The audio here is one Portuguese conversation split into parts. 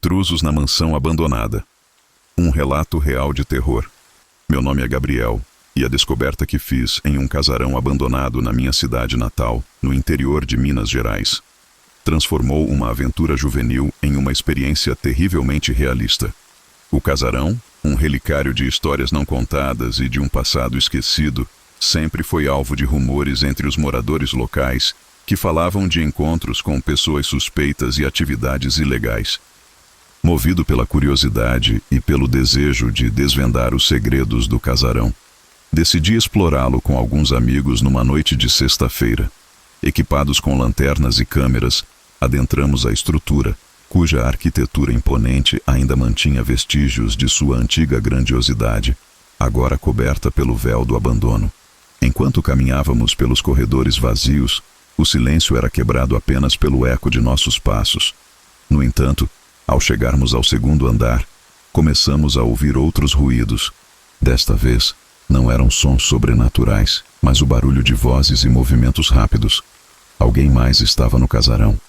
Intrusos na mansão abandonada. Um relato real de terror. Meu nome é Gabriel, e a descoberta que fiz em um casarão abandonado na minha cidade natal, no interior de Minas Gerais, transformou uma aventura juvenil em uma experiência terrivelmente realista. O casarão, um relicário de histórias não contadas e de um passado esquecido, sempre foi alvo de rumores entre os moradores locais, que falavam de encontros com pessoas suspeitas e atividades ilegais. Movido pela curiosidade e pelo desejo de desvendar os segredos do casarão, decidi explorá-lo com alguns amigos numa noite de sexta-feira. Equipados com lanternas e câmeras, adentramos a estrutura, cuja arquitetura imponente ainda mantinha vestígios de sua antiga grandiosidade, agora coberta pelo véu do abandono. Enquanto caminhávamos pelos corredores vazios, o silêncio era quebrado apenas pelo eco de nossos passos. No entanto, ao chegarmos ao segundo andar, começamos a ouvir outros ruídos. Desta vez, não eram sons sobrenaturais, mas o barulho de vozes e movimentos rápidos. Alguém mais estava no casarão.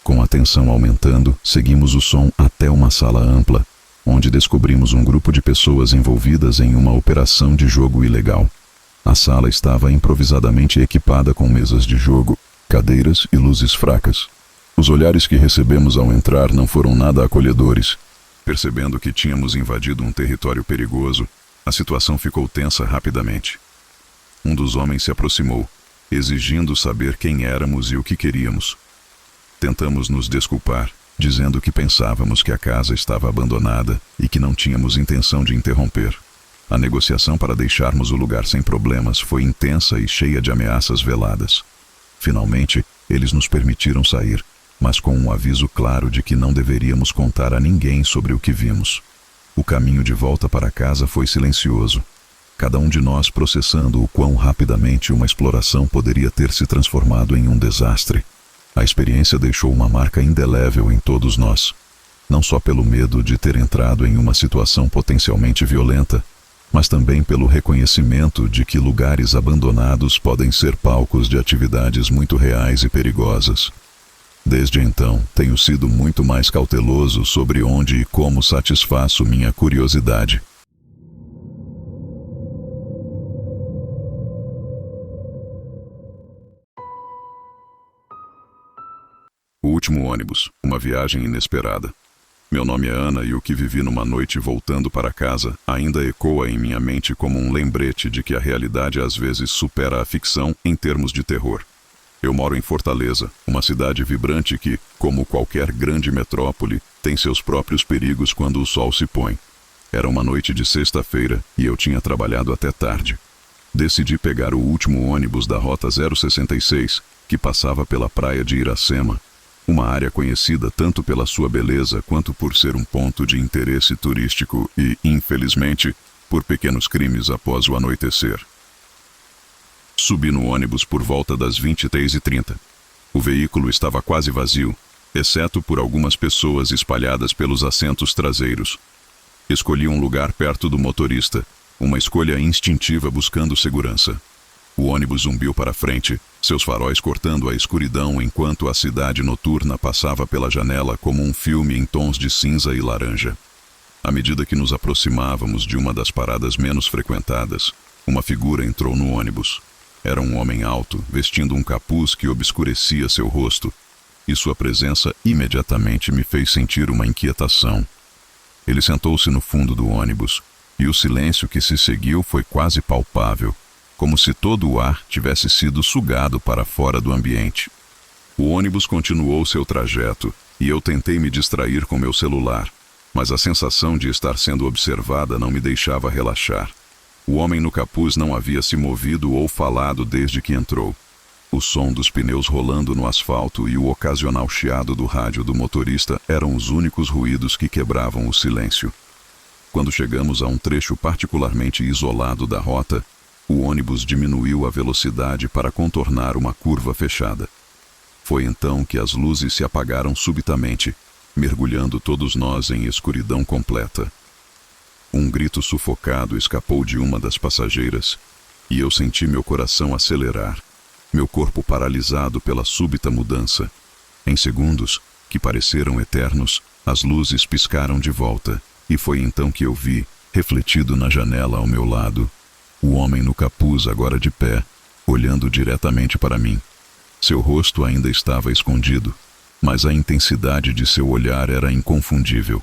Com a tensão aumentando, seguimos o som até uma sala ampla, onde descobrimos um grupo de pessoas envolvidas em uma operação de jogo ilegal. A sala estava improvisadamente equipada com mesas de jogo, cadeiras e luzes fracas. Os olhares que recebemos ao entrar não foram nada acolhedores. Percebendo que tínhamos invadido um território perigoso, a situação ficou tensa rapidamente. Um dos homens se aproximou, exigindo saber quem éramos e o que queríamos. Tentamos nos desculpar, dizendo que pensávamos que a casa estava abandonada e que não tínhamos intenção de interromper. A negociação para deixarmos o lugar sem problemas foi intensa e cheia de ameaças veladas. Finalmente, eles nos permitiram sair, mas com um aviso claro de que não deveríamos contar a ninguém sobre o que vimos. O caminho de volta para casa foi silencioso, cada um de nós processando o quão rapidamente uma exploração poderia ter se transformado em um desastre. A experiência deixou uma marca indelével em todos nós, não só pelo medo de ter entrado em uma situação potencialmente violenta, mas também pelo reconhecimento de que lugares abandonados podem ser palcos de atividades muito reais e perigosas. Desde então, tenho sido muito mais cauteloso sobre onde e como satisfaço minha curiosidade. O último ônibus, uma viagem inesperada. Meu nome é Ana e o que vivi numa noite voltando para casa ainda ecoa em minha mente como um lembrete de que a realidade às vezes supera a ficção em termos de terror. Eu moro em Fortaleza, uma cidade vibrante que, como qualquer grande metrópole, tem seus próprios perigos quando o sol se põe. Era uma noite de sexta-feira e eu tinha trabalhado até tarde. Decidi pegar o último ônibus da Rota 066, que passava pela praia de Iracema, uma área conhecida tanto pela sua beleza quanto por ser um ponto de interesse turístico e, infelizmente, por pequenos crimes após o anoitecer. Subi no ônibus por volta das 23h30. O veículo estava quase vazio, exceto por algumas pessoas espalhadas pelos assentos traseiros. Escolhi um lugar perto do motorista, uma escolha instintiva buscando segurança. O ônibus zumbiu para frente, seus faróis cortando a escuridão enquanto a cidade noturna passava pela janela como um filme em tons de cinza e laranja. À medida que nos aproximávamos de uma das paradas menos frequentadas, uma figura entrou no ônibus. Era um homem alto, vestindo um capuz que obscurecia seu rosto, e sua presença imediatamente me fez sentir uma inquietação. Ele sentou-se no fundo do ônibus, e o silêncio que se seguiu foi quase palpável, como se todo o ar tivesse sido sugado para fora do ambiente. O ônibus continuou seu trajeto, e eu tentei me distrair com meu celular, mas a sensação de estar sendo observada não me deixava relaxar. O homem no capuz não havia se movido ou falado desde que entrou. O som dos pneus rolando no asfalto e o ocasional chiado do rádio do motorista eram os únicos ruídos que quebravam o silêncio. Quando chegamos a um trecho particularmente isolado da rota, o ônibus diminuiu a velocidade para contornar uma curva fechada. Foi então que as luzes se apagaram subitamente, mergulhando todos nós em escuridão completa. Um grito sufocado escapou de uma das passageiras, e eu senti meu coração acelerar, meu corpo paralisado pela súbita mudança. Em segundos, que pareceram eternos, as luzes piscaram de volta, e foi então que eu vi, refletido na janela ao meu lado, o homem no capuz agora de pé, olhando diretamente para mim. Seu rosto ainda estava escondido, mas a intensidade de seu olhar era inconfundível.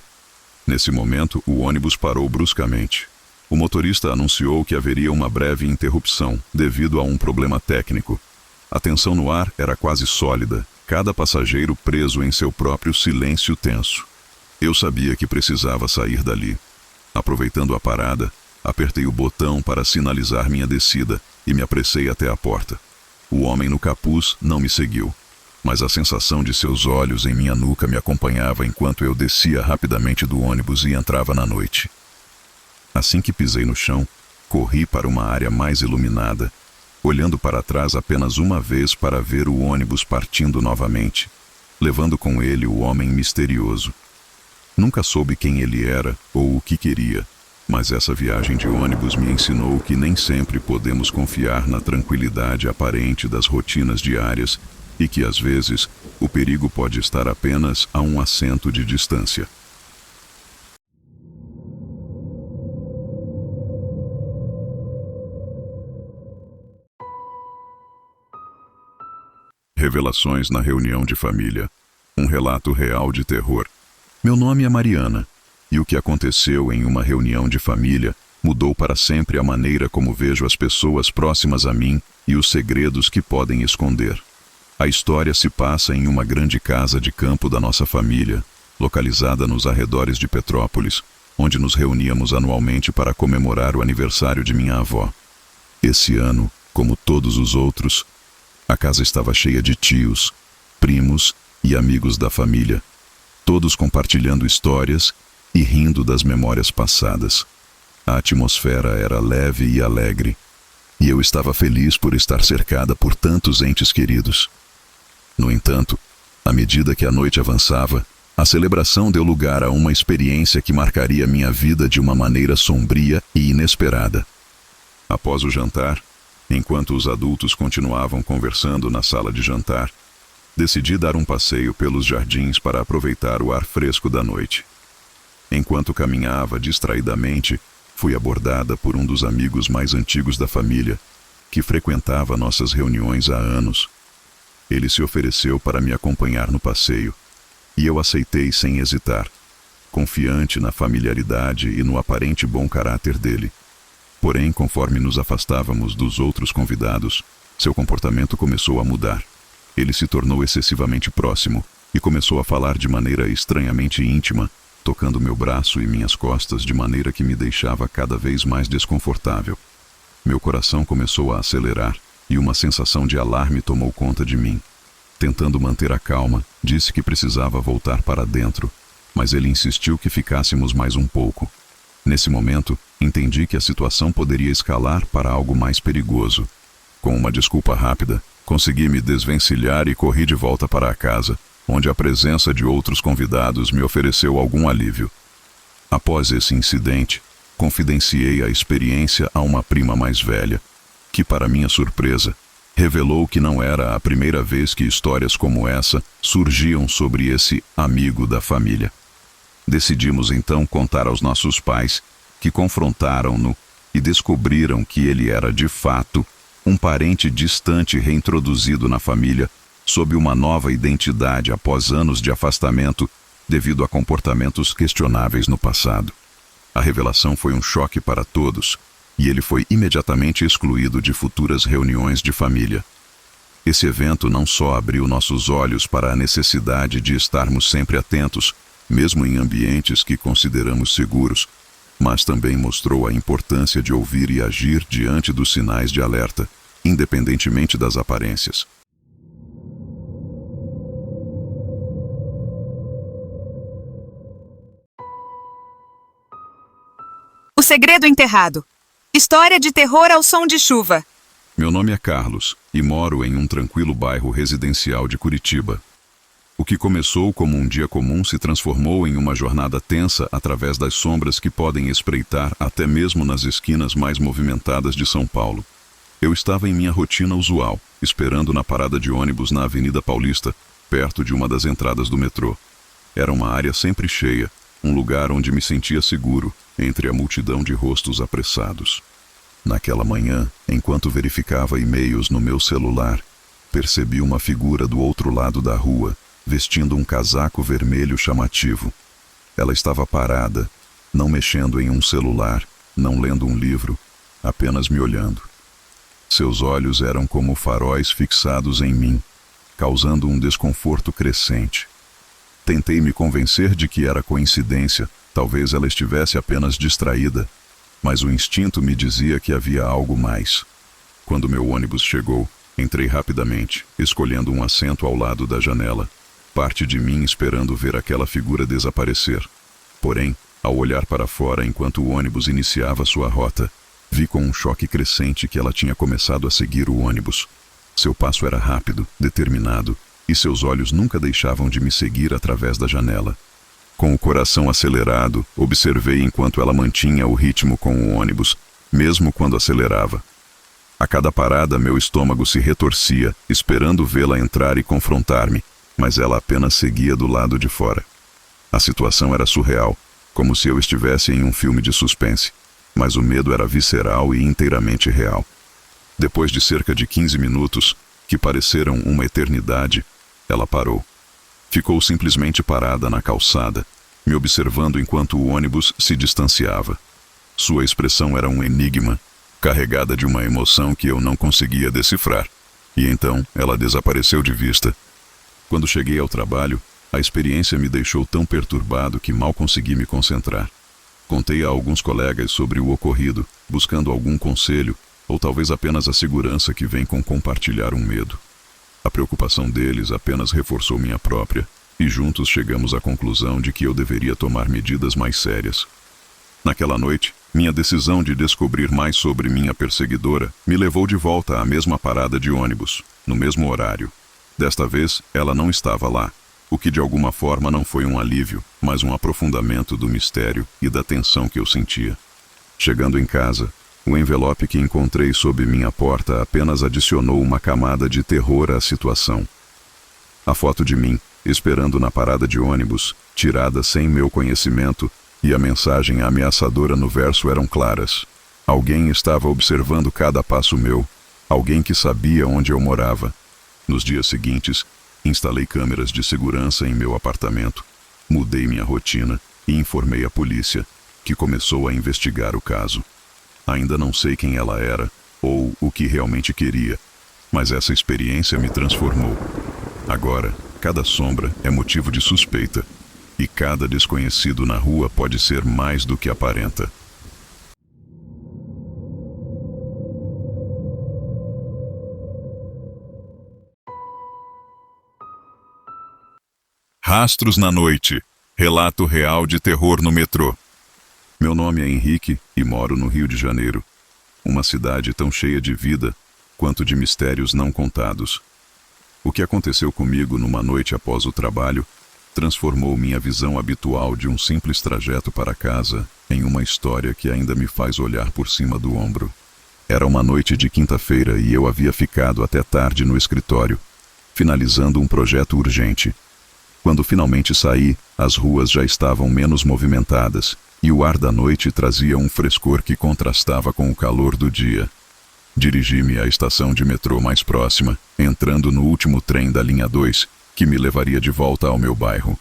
Nesse momento, o ônibus parou bruscamente. O motorista anunciou que haveria uma breve interrupção, devido a um problema técnico. A tensão no ar era quase sólida, cada passageiro preso em seu próprio silêncio tenso. Eu sabia que precisava sair dali. Aproveitando a parada, apertei o botão para sinalizar minha descida e me apressei até a porta. O homem no capuz não me seguiu, mas a sensação de seus olhos em minha nuca me acompanhava enquanto eu descia rapidamente do ônibus e entrava na noite. Assim que pisei no chão, corri para uma área mais iluminada, olhando para trás apenas uma vez para ver o ônibus partindo novamente, levando com ele o homem misterioso. Nunca soube quem ele era ou o que queria, mas essa viagem de ônibus me ensinou que nem sempre podemos confiar na tranquilidade aparente das rotinas diárias e que, às vezes, o perigo pode estar apenas a um assento de distância. Revelações na reunião de família. Um relato real de terror. Meu nome é Mariana, e o que aconteceu em uma reunião de família mudou para sempre a maneira como vejo as pessoas próximas a mim e os segredos que podem esconder. A história se passa em uma grande casa de campo da nossa família, localizada nos arredores de Petrópolis, onde nos reuníamos anualmente para comemorar o aniversário de minha avó. Esse ano, como todos os outros, a casa estava cheia de tios, primos e amigos da família, todos compartilhando histórias e rindo das memórias passadas. A atmosfera era leve e alegre, e eu estava feliz por estar cercada por tantos entes queridos. No entanto, à medida que a noite avançava, a celebração deu lugar a uma experiência que marcaria minha vida de uma maneira sombria e inesperada. Após o jantar, enquanto os adultos continuavam conversando na sala de jantar, decidi dar um passeio pelos jardins para aproveitar o ar fresco da noite. Enquanto caminhava distraidamente, fui abordada por um dos amigos mais antigos da família, que frequentava nossas reuniões há anos. Ele se ofereceu para me acompanhar no passeio, e eu aceitei sem hesitar, confiante na familiaridade e no aparente bom caráter dele. Porém, conforme nos afastávamos dos outros convidados, seu comportamento começou a mudar. Ele se tornou excessivamente próximo e começou a falar de maneira estranhamente íntima, tocando meu braço e minhas costas de maneira que me deixava cada vez mais desconfortável. Meu coração começou a acelerar e uma sensação de alarme tomou conta de mim. Tentando manter a calma, disse que precisava voltar para dentro, mas ele insistiu que ficássemos mais um pouco. Nesse momento, entendi que a situação poderia escalar para algo mais perigoso. Com uma desculpa rápida, consegui me desvencilhar e corri de volta para a casa, onde a presença de outros convidados me ofereceu algum alívio. Após esse incidente, confidenciei a experiência a uma prima mais velha, que, para minha surpresa, revelou que não era a primeira vez que histórias como essa surgiam sobre esse amigo da família. Decidimos então contar aos nossos pais, que confrontaram-no e descobriram que ele era, de fato, um parente distante reintroduzido na família sob uma nova identidade após anos de afastamento devido a comportamentos questionáveis no passado. A revelação foi um choque para todos, e ele foi imediatamente excluído de futuras reuniões de família. Esse evento não só abriu nossos olhos para a necessidade de estarmos sempre atentos, mesmo em ambientes que consideramos seguros, mas também mostrou a importância de ouvir e agir diante dos sinais de alerta, independentemente das aparências. O Segredo Enterrado. História de terror ao som de chuva. Meu nome é Carlos e moro em um tranquilo bairro residencial de Curitiba. O que começou como um dia comum se transformou em uma jornada tensa através das sombras que podem espreitar até mesmo nas esquinas mais movimentadas de São Paulo. Eu estava em minha rotina usual, esperando na parada de ônibus na Avenida Paulista, perto de uma das entradas do metrô. Era uma área sempre cheia, um lugar onde me sentia seguro, entre a multidão de rostos apressados. Naquela manhã, enquanto verificava e-mails no meu celular, percebi uma figura do outro lado da rua, vestindo um casaco vermelho chamativo. Ela estava parada, não mexendo em um celular, não lendo um livro, apenas me olhando. Seus olhos eram como faróis fixados em mim, causando um desconforto crescente. Tentei me convencer de que era coincidência, talvez ela estivesse apenas distraída, mas o instinto me dizia que havia algo mais. Quando meu ônibus chegou, entrei rapidamente, escolhendo um assento ao lado da janela, parte de mim esperando ver aquela figura desaparecer. Porém, ao olhar para fora enquanto o ônibus iniciava sua rota, vi com um choque crescente que ela tinha começado a seguir o ônibus. Seu passo era rápido, determinado, e seus olhos nunca deixavam de me seguir através da janela. Com o coração acelerado, observei enquanto ela mantinha o ritmo com o ônibus, mesmo quando acelerava. A cada parada, meu estômago se retorcia, esperando vê-la entrar e confrontar-me, mas ela apenas seguia do lado de fora. A situação era surreal, como se eu estivesse em um filme de suspense, mas o medo era visceral e inteiramente real. Depois de cerca de 15 minutos, que pareceram uma eternidade, ela parou. Ficou simplesmente parada na calçada, me observando enquanto o ônibus se distanciava. Sua expressão era um enigma, carregada de uma emoção que eu não conseguia decifrar. E então, ela desapareceu de vista. Quando cheguei ao trabalho, a experiência me deixou tão perturbado que mal consegui me concentrar. Contei a alguns colegas sobre o ocorrido, buscando algum conselho, ou talvez apenas a segurança que vem com compartilhar um medo. A preocupação deles apenas reforçou minha própria, e juntos chegamos à conclusão de que eu deveria tomar medidas mais sérias. Naquela noite, minha decisão de descobrir mais sobre minha perseguidora me levou de volta à mesma parada de ônibus, no mesmo horário. Desta vez, ela não estava lá, o que de alguma forma não foi um alívio, mas um aprofundamento do mistério e da tensão que eu sentia. Chegando em casa, o envelope que encontrei sob minha porta apenas adicionou uma camada de terror à situação. A foto de mim, esperando na parada de ônibus, tirada sem meu conhecimento, e a mensagem ameaçadora no verso eram claras. Alguém estava observando cada passo meu, alguém que sabia onde eu morava. Nos dias seguintes, instalei câmeras de segurança em meu apartamento, mudei minha rotina e informei a polícia, que começou a investigar o caso. Ainda não sei quem ela era ou o que realmente queria, mas essa experiência me transformou. Agora, cada sombra é motivo de suspeita, e cada desconhecido na rua pode ser mais do que aparenta. Rastros na noite. Relato real de terror no metrô. Meu nome é Henrique e moro no Rio de Janeiro, uma cidade tão cheia de vida quanto de mistérios não contados. O que aconteceu comigo numa noite após o trabalho transformou minha visão habitual de um simples trajeto para casa em uma história que ainda me faz olhar por cima do ombro. Era uma noite de quinta-feira e eu havia ficado até tarde no escritório, finalizando um projeto urgente. Quando finalmente saí, as ruas já estavam menos movimentadas e o ar da noite trazia um frescor que contrastava com o calor do dia. Dirigi-me à estação de metrô mais próxima, entrando no último trem da linha 2, que me levaria de volta ao meu bairro.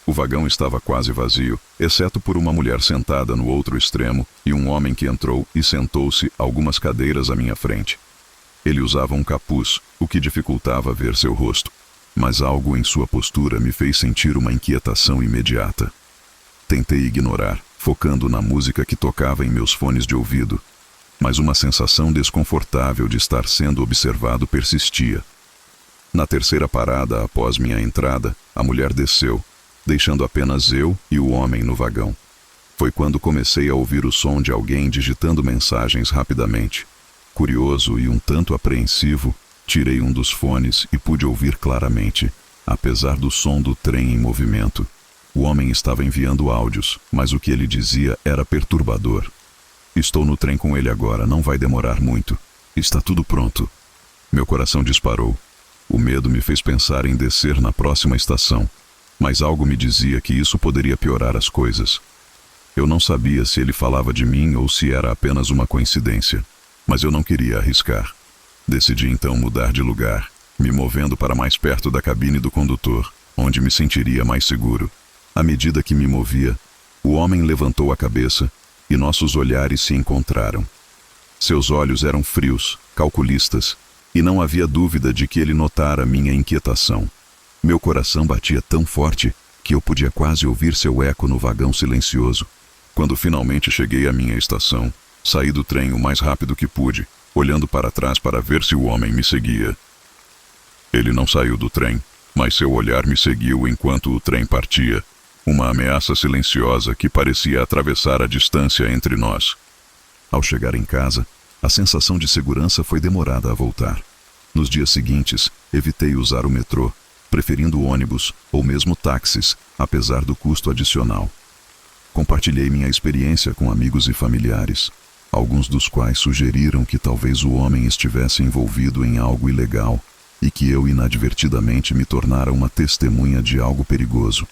O vagão estava quase vazio, exceto por uma mulher sentada no outro extremo e um homem que entrou e sentou-se algumas cadeiras à minha frente. Ele usava um capuz, o que dificultava ver seu rosto, mas algo em sua postura me fez sentir uma inquietação imediata. Tentei ignorar, focando na música que tocava em meus fones de ouvido, mas uma sensação desconfortável de estar sendo observado persistia. Na terceira parada após minha entrada, a mulher desceu, deixando apenas eu e o homem no vagão. Foi quando comecei a ouvir o som de alguém digitando mensagens rapidamente. Curioso e um tanto apreensivo, tirei um dos fones e pude ouvir claramente, apesar do som do trem em movimento. O homem estava enviando áudios, mas o que ele dizia era perturbador. Estou no trem com ele agora, não vai demorar muito. Está tudo pronto. Meu coração disparou. O medo me fez pensar em descer na próxima estação, mas algo me dizia que isso poderia piorar as coisas. Eu não sabia se ele falava de mim ou se era apenas uma coincidência, mas eu não queria arriscar. Decidi então mudar de lugar, me movendo para mais perto da cabine do condutor, onde me sentiria mais seguro. À medida que me movia, o homem levantou a cabeça e nossos olhares se encontraram. Seus olhos eram frios, calculistas, e não havia dúvida de que ele notara minha inquietação. Meu coração batia tão forte que eu podia quase ouvir seu eco no vagão silencioso. Quando finalmente cheguei à minha estação, saí do trem o mais rápido que pude, olhando para trás para ver se o homem me seguia. Ele não saiu do trem, mas seu olhar me seguiu enquanto o trem partia, uma ameaça silenciosa que parecia atravessar a distância entre nós. Ao chegar em casa, a sensação de segurança foi demorada a voltar. Nos dias seguintes, evitei usar o metrô, preferindo ônibus ou mesmo táxis, apesar do custo adicional. Compartilhei minha experiência com amigos e familiares, alguns dos quais sugeriram que talvez o homem estivesse envolvido em algo ilegal e que eu inadvertidamente me tornara uma testemunha de algo perigoso.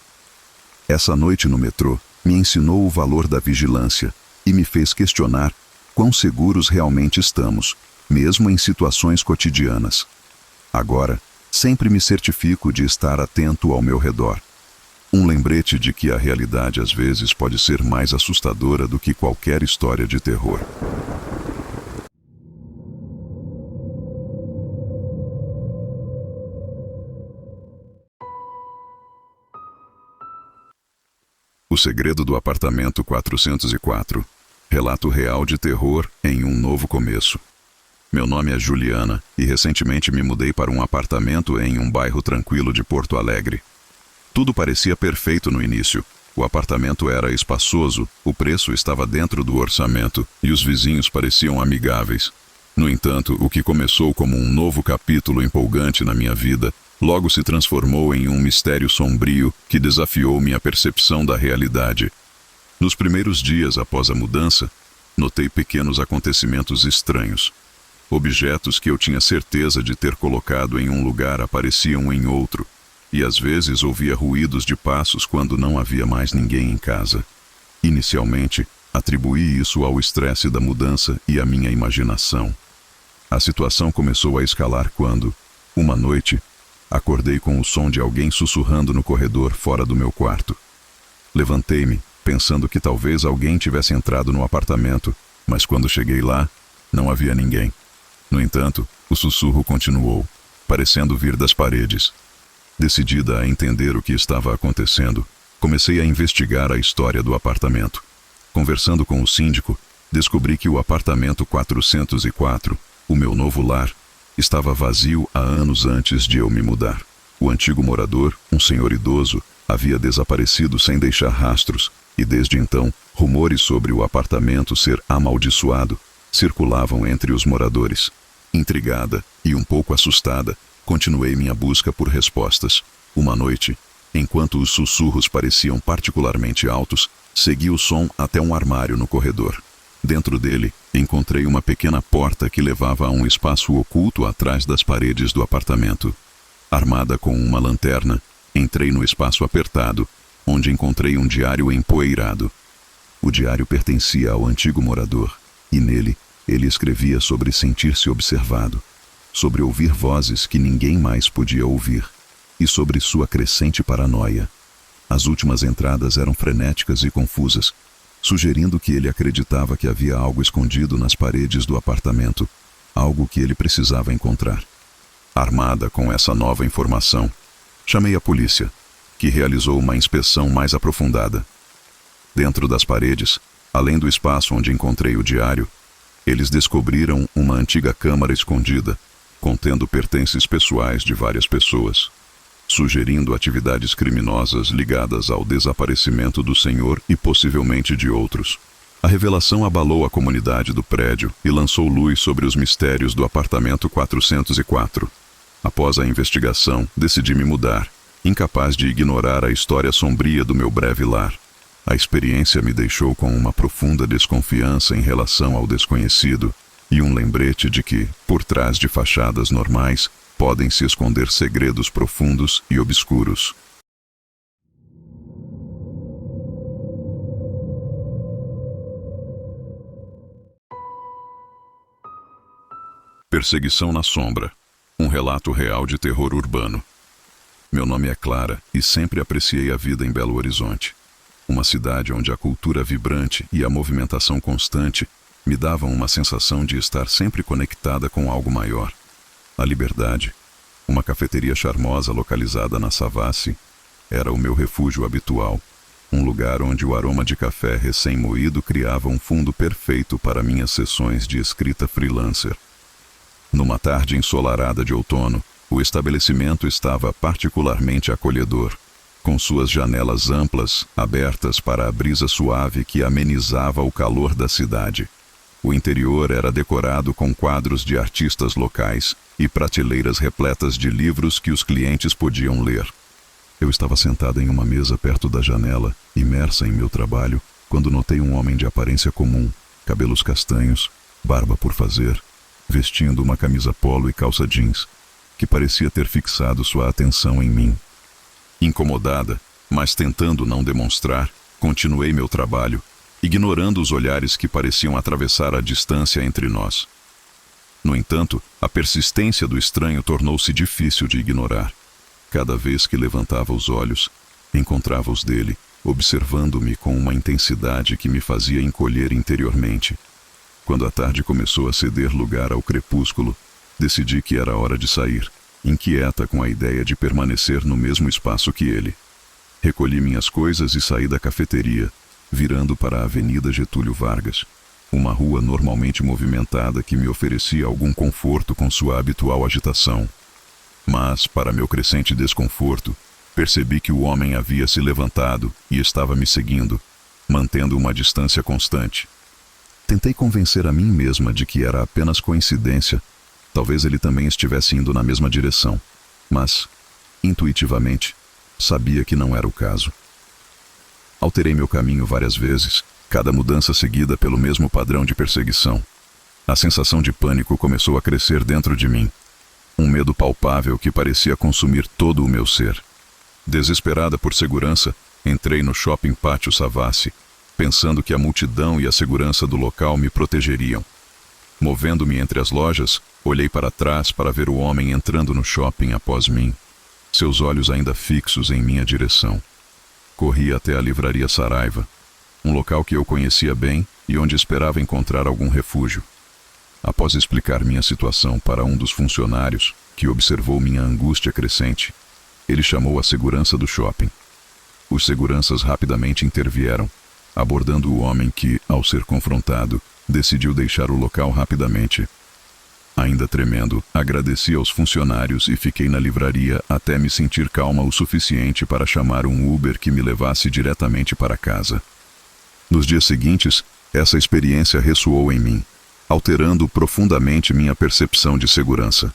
Essa noite no metrô me ensinou o valor da vigilância e me fez questionar quão seguros realmente estamos, mesmo em situações cotidianas. Agora, sempre me certifico de estar atento ao meu redor. Um lembrete de que a realidade às vezes pode ser mais assustadora do que qualquer história de terror. O segredo do apartamento 404. Relato real de terror em um novo começo. Meu nome é Juliana e recentemente me mudei para um apartamento em um bairro tranquilo de Porto Alegre. Tudo parecia perfeito no início. O apartamento era espaçoso, o preço estava dentro do orçamento e os vizinhos pareciam amigáveis. No entanto, o que começou como um novo capítulo empolgante na minha vida, logo se transformou em um mistério sombrio que desafiou minha percepção da realidade. Nos primeiros dias após a mudança, notei pequenos acontecimentos estranhos. Objetos que eu tinha certeza de ter colocado em um lugar apareciam em outro, e às vezes ouvia ruídos de passos quando não havia mais ninguém em casa. Inicialmente, atribuí isso ao estresse da mudança e à minha imaginação. A situação começou a escalar quando, uma noite, acordei com o som de alguém sussurrando no corredor fora do meu quarto. Levantei-me, pensando que talvez alguém tivesse entrado no apartamento, mas quando cheguei lá, não havia ninguém. No entanto, o sussurro continuou, parecendo vir das paredes. Decidida a entender o que estava acontecendo, comecei a investigar a história do apartamento. Conversando com o síndico, descobri que o apartamento 404, o meu novo lar, estava vazio há anos antes de eu me mudar. O antigo morador, um senhor idoso, havia desaparecido sem deixar rastros, e desde então, rumores sobre o apartamento ser amaldiçoado circulavam entre os moradores. Intrigada e um pouco assustada, continuei minha busca por respostas. Uma noite, enquanto os sussurros pareciam particularmente altos, segui o som até um armário no corredor. Dentro dele, encontrei uma pequena porta que levava a um espaço oculto atrás das paredes do apartamento. Armada com uma lanterna, entrei no espaço apertado, onde encontrei um diário empoeirado. O diário pertencia ao antigo morador, e nele ele escrevia sobre sentir-se observado, sobre ouvir vozes que ninguém mais podia ouvir, e sobre sua crescente paranoia. As últimas entradas eram frenéticas e confusas, sugerindo que ele acreditava que havia algo escondido nas paredes do apartamento, algo que ele precisava encontrar. Armada com essa nova informação, chamei a polícia, que realizou uma inspeção mais aprofundada. Dentro das paredes, além do espaço onde encontrei o diário, eles descobriram uma antiga câmara escondida, contendo pertences pessoais de várias pessoas, sugerindo atividades criminosas ligadas ao desaparecimento do senhor e possivelmente de outros. A revelação abalou a comunidade do prédio e lançou luz sobre os mistérios do apartamento 404. Após a investigação, decidi me mudar, incapaz de ignorar a história sombria do meu breve lar. A experiência me deixou com uma profunda desconfiança em relação ao desconhecido e um lembrete de que, por trás de fachadas normais, podem se esconder segredos profundos e obscuros. Perseguição na Sombra. Um relato real de terror urbano. Meu nome é Clara e sempre apreciei a vida em Belo Horizonte. Uma cidade onde a cultura vibrante e a movimentação constante me davam uma sensação de estar sempre conectada com algo maior. A Liberdade, uma cafeteria charmosa localizada na Savassi, era o meu refúgio habitual. Um lugar onde o aroma de café recém-moído criava um fundo perfeito para minhas sessões de escrita freelancer. Numa tarde ensolarada de outono, o estabelecimento estava particularmente acolhedor, com suas janelas amplas, abertas para a brisa suave que amenizava o calor da cidade. O interior era decorado com quadros de artistas locais e prateleiras repletas de livros que os clientes podiam ler. Eu estava sentada em uma mesa perto da janela, imersa em meu trabalho, quando notei um homem de aparência comum, cabelos castanhos, barba por fazer, vestindo uma camisa polo e calça jeans, que parecia ter fixado sua atenção em mim. Incomodada, mas tentando não demonstrar, continuei meu trabalho, ignorando os olhares que pareciam atravessar a distância entre nós. No entanto, a persistência do estranho tornou-se difícil de ignorar. Cada vez que levantava os olhos, encontrava os dele, observando-me com uma intensidade que me fazia encolher interiormente. Quando a tarde começou a ceder lugar ao crepúsculo, decidi que era hora de sair, inquieta com a ideia de permanecer no mesmo espaço que ele. Recolhi minhas coisas e saí da cafeteria, virando para a Avenida Getúlio Vargas, uma rua normalmente movimentada que me oferecia algum conforto com sua habitual agitação. Mas, para meu crescente desconforto, percebi que o homem havia se levantado e estava me seguindo, mantendo uma distância constante. Tentei convencer a mim mesma de que era apenas coincidência. Talvez ele também estivesse indo na mesma direção. Mas, intuitivamente, sabia que não era o caso. Alterei meu caminho várias vezes, cada mudança seguida pelo mesmo padrão de perseguição. A sensação de pânico começou a crescer dentro de mim. Um medo palpável que parecia consumir todo o meu ser. Desesperada por segurança, entrei no Shopping Pátio Savassi, pensando que a multidão e a segurança do local me protegeriam. Movendo-me entre as lojas, olhei para trás para ver o homem entrando no shopping após mim, seus olhos ainda fixos em minha direção. Corri até a livraria Saraiva, um local que eu conhecia bem e onde esperava encontrar algum refúgio. Após explicar minha situação para um dos funcionários, que observou minha angústia crescente, ele chamou a segurança do shopping. Os seguranças rapidamente intervieram, abordando o homem que, ao ser confrontado, decidiu deixar o local rapidamente. Ainda tremendo, agradeci aos funcionários e fiquei na livraria até me sentir calma o suficiente para chamar um Uber que me levasse diretamente para casa. Nos dias seguintes, essa experiência ressoou em mim, alterando profundamente minha percepção de segurança.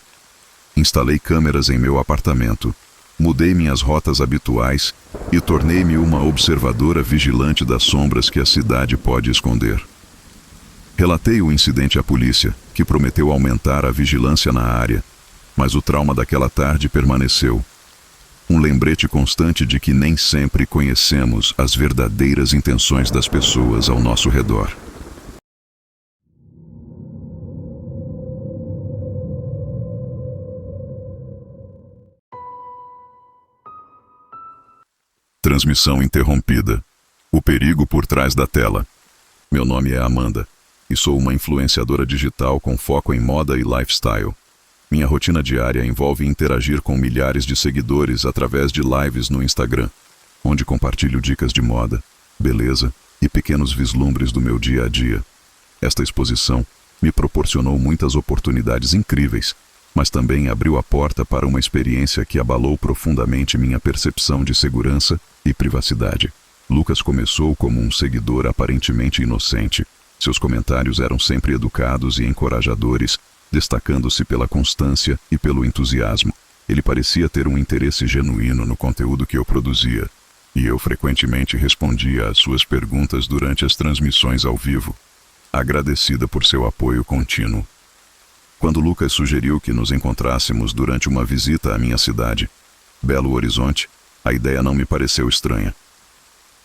Instalei câmeras em meu apartamento, mudei minhas rotas habituais e tornei-me uma observadora vigilante das sombras que a cidade pode esconder. Relatei o incidente à polícia, que prometeu aumentar a vigilância na área, mas o trauma daquela tarde permaneceu. Um lembrete constante de que nem sempre conhecemos as verdadeiras intenções das pessoas ao nosso redor. Transmissão interrompida. O perigo por trás da tela. Meu nome é Amanda e sou uma influenciadora digital com foco em moda e lifestyle. Minha rotina diária envolve interagir com milhares de seguidores através de lives no Instagram, onde compartilho dicas de moda, beleza e pequenos vislumbres do meu dia a dia. Esta exposição me proporcionou muitas oportunidades incríveis, mas também abriu a porta para uma experiência que abalou profundamente minha percepção de segurança e privacidade. Lucas começou como um seguidor aparentemente inocente. Seus comentários eram sempre educados e encorajadores, destacando-se pela constância e pelo entusiasmo. Ele parecia ter um interesse genuíno no conteúdo que eu produzia, e eu frequentemente respondia às suas perguntas durante as transmissões ao vivo, agradecida por seu apoio contínuo. Quando Lucas sugeriu que nos encontrássemos durante uma visita à minha cidade, Belo Horizonte, a ideia não me pareceu estranha.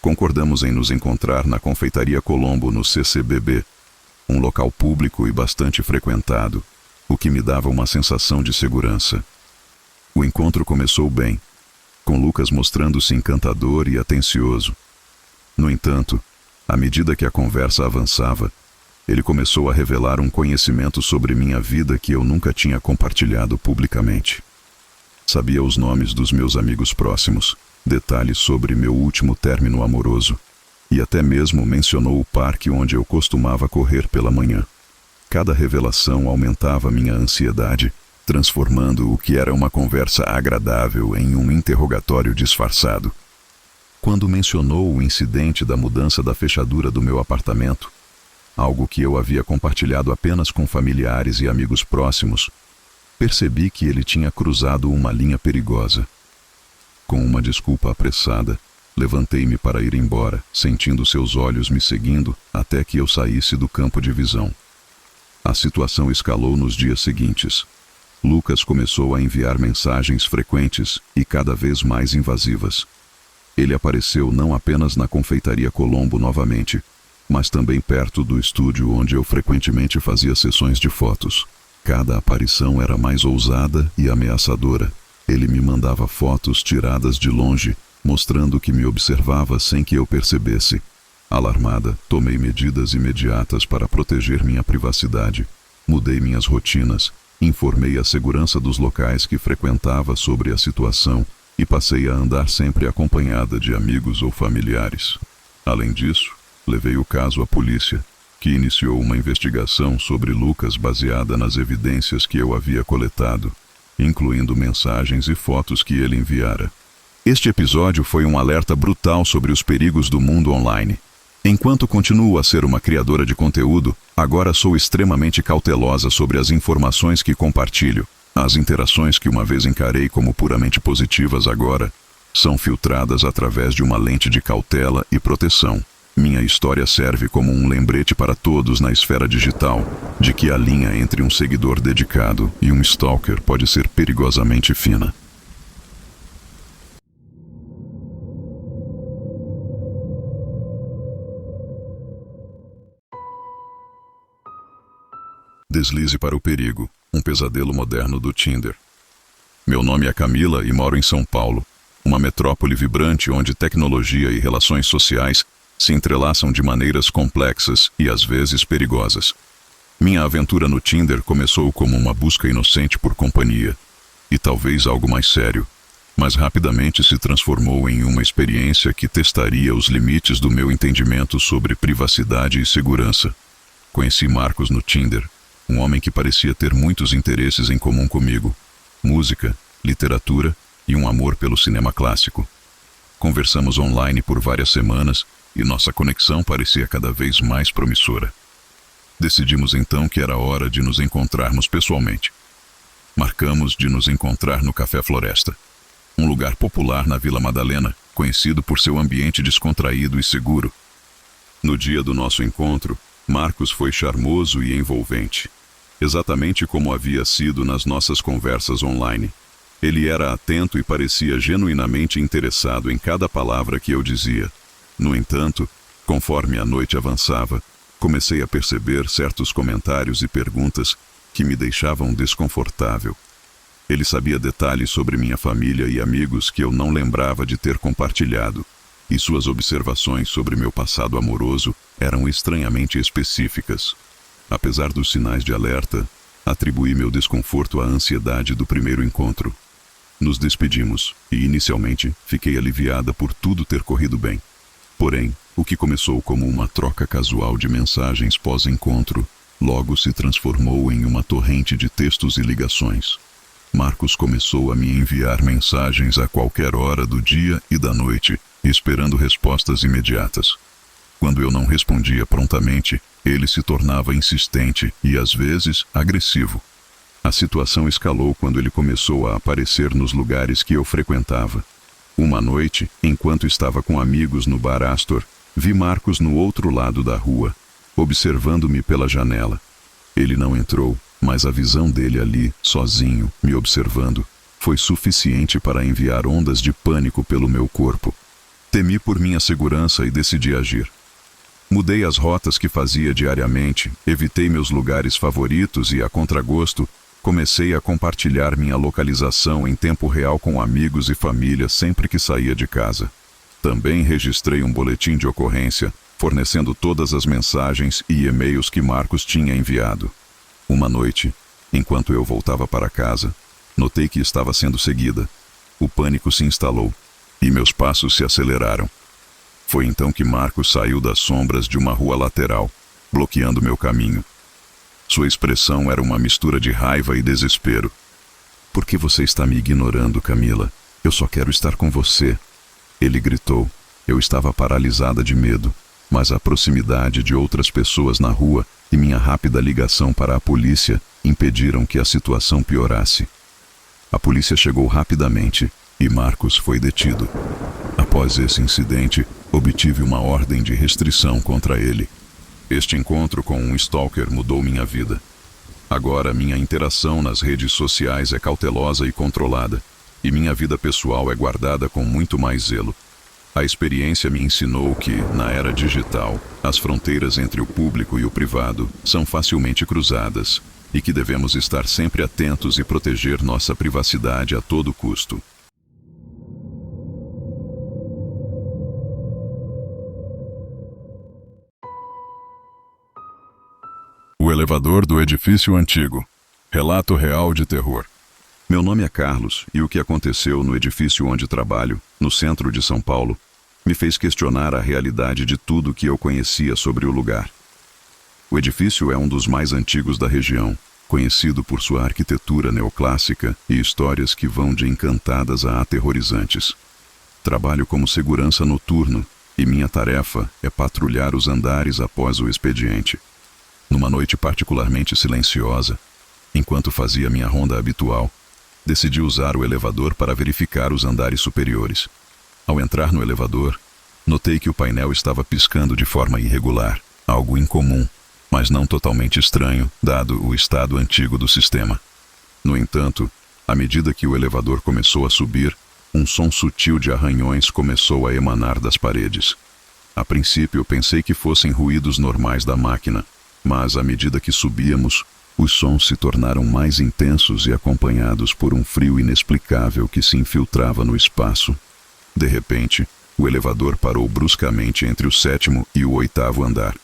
Concordamos em nos encontrar na Confeitaria Colombo, no CCBB, um local público e bastante frequentado, o que me dava uma sensação de segurança. O encontro começou bem, com Lucas mostrando-se encantador e atencioso. No entanto, à medida que a conversa avançava, ele começou a revelar um conhecimento sobre minha vida que eu nunca tinha compartilhado publicamente. Sabia os nomes dos meus amigos próximos, detalhes sobre meu último término amoroso, e até mesmo mencionou o parque onde eu costumava correr pela manhã. Cada revelação aumentava minha ansiedade, transformando o que era uma conversa agradável em um interrogatório disfarçado. Quando mencionou o incidente da mudança da fechadura do meu apartamento, algo que eu havia compartilhado apenas com familiares e amigos próximos, percebi que ele tinha cruzado uma linha perigosa. Com uma desculpa apressada, levantei-me para ir embora, sentindo seus olhos me seguindo até que eu saísse do campo de visão. A situação escalou nos dias seguintes. Lucas começou a enviar mensagens frequentes e cada vez mais invasivas. Ele apareceu não apenas na Confeitaria Colombo novamente, mas também perto do estúdio onde eu frequentemente fazia sessões de fotos. Cada aparição era mais ousada e ameaçadora. Ele me mandava fotos tiradas de longe, mostrando que me observava sem que eu percebesse. Alarmada, tomei medidas imediatas para proteger minha privacidade. Mudei minhas rotinas, informei a segurança dos locais que frequentava sobre a situação e passei a andar sempre acompanhada de amigos ou familiares. Além disso, levei o caso à polícia, que iniciou uma investigação sobre Lucas baseada nas evidências que eu havia coletado, incluindo mensagens e fotos que ele enviara. Este episódio foi um alerta brutal sobre os perigos do mundo online. Enquanto continuo a ser uma criadora de conteúdo, agora sou extremamente cautelosa sobre as informações que compartilho. As interações que uma vez encarei como puramente positivas agora são filtradas através de uma lente de cautela e proteção. Minha história serve como um lembrete para todos na esfera digital de que a linha entre um seguidor dedicado e um stalker pode ser perigosamente fina. Deslize para o perigo, um pesadelo moderno do Tinder. Meu nome é Camila e moro em São Paulo, uma metrópole vibrante onde tecnologia e relações sociais se entrelaçam de maneiras complexas e às vezes perigosas. Minha aventura no Tinder começou como uma busca inocente por companhia, e talvez algo mais sério, mas rapidamente se transformou em uma experiência que testaria os limites do meu entendimento sobre privacidade e segurança. Conheci Marcos no Tinder, um homem que parecia ter muitos interesses em comum comigo: música, literatura e um amor pelo cinema clássico. Conversamos online por várias semanas e nossa conexão parecia cada vez mais promissora. Decidimos então que era hora de nos encontrarmos pessoalmente. Marcamos de nos encontrar no Café Floresta, um lugar popular na Vila Madalena, conhecido por seu ambiente descontraído e seguro. No dia do nosso encontro, Marcos foi charmoso e envolvente, exatamente como havia sido nas nossas conversas online. Ele era atento e parecia genuinamente interessado em cada palavra que eu dizia. No entanto, conforme a noite avançava, comecei a perceber certos comentários e perguntas que me deixavam desconfortável. Ele sabia detalhes sobre minha família e amigos que eu não lembrava de ter compartilhado, e suas observações sobre meu passado amoroso eram estranhamente específicas. Apesar dos sinais de alerta, atribuí meu desconforto à ansiedade do primeiro encontro. Nos despedimos, e inicialmente fiquei aliviada por tudo ter corrido bem. Porém, o que começou como uma troca casual de mensagens pós-encontro, logo se transformou em uma torrente de textos e ligações. Marcos começou a me enviar mensagens a qualquer hora do dia e da noite, esperando respostas imediatas. Quando eu não respondia prontamente, ele se tornava insistente e, às vezes, agressivo. A situação escalou quando ele começou a aparecer nos lugares que eu frequentava. Uma noite, enquanto estava com amigos no bar Astor, vi Marcos no outro lado da rua, observando-me pela janela. Ele não entrou, mas a visão dele ali, sozinho, me observando, foi suficiente para enviar ondas de pânico pelo meu corpo. Temi por minha segurança e decidi agir. Mudei as rotas que fazia diariamente, evitei meus lugares favoritos e, a contragosto, comecei a compartilhar minha localização em tempo real com amigos e família sempre que saía de casa. Também registrei um boletim de ocorrência, fornecendo todas as mensagens e e-mails que Marcos tinha enviado. Uma noite, enquanto eu voltava para casa, notei que estava sendo seguida. O pânico se instalou e meus passos se aceleraram. Foi então que Marcos saiu das sombras de uma rua lateral, bloqueando meu caminho. Sua expressão era uma mistura de raiva e desespero. "Por que você está me ignorando, Camila? Eu só quero estar com você." Ele gritou. Eu estava paralisada de medo, mas a proximidade de outras pessoas na rua e minha rápida ligação para a polícia impediram que a situação piorasse. A polícia chegou rapidamente e Marcos foi detido. Após esse incidente, obtive uma ordem de restrição contra ele. Este encontro com um stalker mudou minha vida. Agora minha interação nas redes sociais é cautelosa e controlada, e minha vida pessoal é guardada com muito mais zelo. A experiência me ensinou que, na era digital, as fronteiras entre o público e o privado são facilmente cruzadas, e que devemos estar sempre atentos e proteger nossa privacidade a todo custo. O elevador do edifício antigo. Relato real de terror. Meu nome é Carlos e o que aconteceu no edifício onde trabalho, no centro de São Paulo, me fez questionar a realidade de tudo que eu conhecia sobre o lugar. O edifício é um dos mais antigos da região, conhecido por sua arquitetura neoclássica e histórias que vão de encantadas a aterrorizantes. Trabalho como segurança noturno e minha tarefa é patrulhar os andares após o expediente. Numa noite particularmente silenciosa, enquanto fazia minha ronda habitual, decidi usar o elevador para verificar os andares superiores. Ao entrar no elevador, notei que o painel estava piscando de forma irregular, algo incomum, mas não totalmente estranho, dado o estado antigo do sistema. No entanto, à medida que o elevador começou a subir, um som sutil de arranhões começou a emanar das paredes. A princípio, pensei que fossem ruídos normais da máquina, mas à medida que subíamos, os sons se tornaram mais intensos e acompanhados por um frio inexplicável que se infiltrava no espaço. De repente, o elevador parou bruscamente entre o 7º e o 8º andar.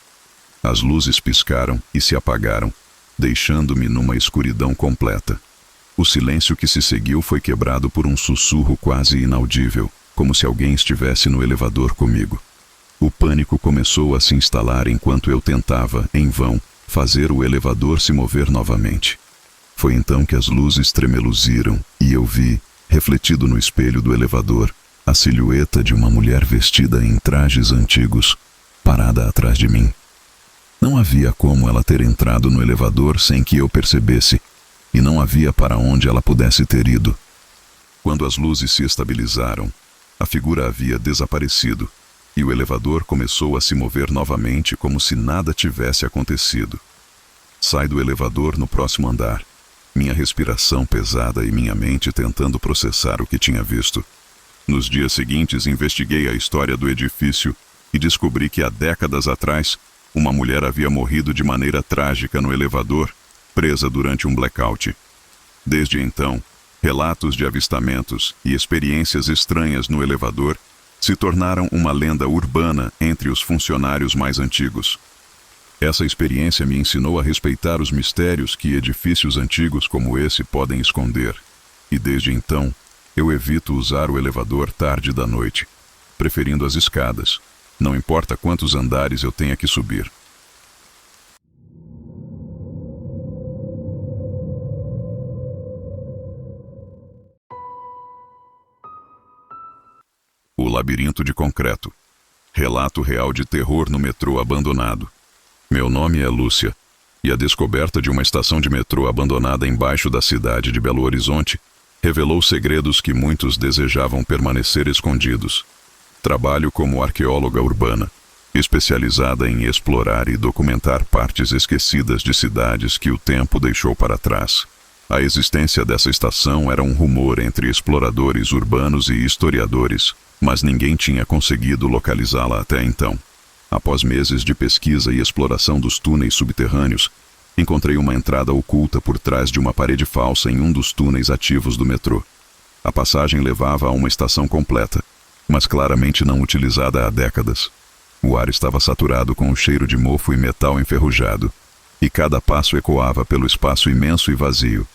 As luzes piscaram e se apagaram, deixando-me numa escuridão completa. O silêncio que se seguiu foi quebrado por um sussurro quase inaudível, como se alguém estivesse no elevador comigo. O pânico começou a se instalar enquanto eu tentava, em vão, fazer o elevador se mover novamente. Foi então que as luzes tremeluziram e eu vi, refletido no espelho do elevador, a silhueta de uma mulher vestida em trajes antigos, parada atrás de mim. Não havia como ela ter entrado no elevador sem que eu percebesse, e não havia para onde ela pudesse ter ido. Quando as luzes se estabilizaram, a figura havia desaparecido, e o elevador começou a se mover novamente como se nada tivesse acontecido. Saí do elevador no próximo andar, minha respiração pesada e minha mente tentando processar o que tinha visto. Nos dias seguintes, investiguei a história do edifício e descobri que há décadas atrás, uma mulher havia morrido de maneira trágica no elevador, presa durante um blackout. Desde então, relatos de avistamentos e experiências estranhas no elevador se tornaram uma lenda urbana entre os funcionários mais antigos. Essa experiência me ensinou a respeitar os mistérios que edifícios antigos como esse podem esconder, e desde então, eu evito usar o elevador tarde da noite, preferindo as escadas, não importa quantos andares eu tenha que subir. O labirinto de concreto. Relato real de terror no metrô abandonado. Meu nome é Lúcia, e a descoberta de uma estação de metrô abandonada embaixo da cidade de Belo Horizonte revelou segredos que muitos desejavam permanecer escondidos. Trabalho como arqueóloga urbana, especializada em explorar e documentar partes esquecidas de cidades que o tempo deixou para trás. A existência dessa estação era um rumor entre exploradores urbanos e historiadores, mas ninguém tinha conseguido localizá-la até então. Após meses de pesquisa e exploração dos túneis subterrâneos, encontrei uma entrada oculta por trás de uma parede falsa em um dos túneis ativos do metrô. A passagem levava a uma estação completa, mas claramente não utilizada há décadas. O ar estava saturado com o cheiro de mofo e metal enferrujado, e cada passo ecoava pelo espaço imenso e vazio.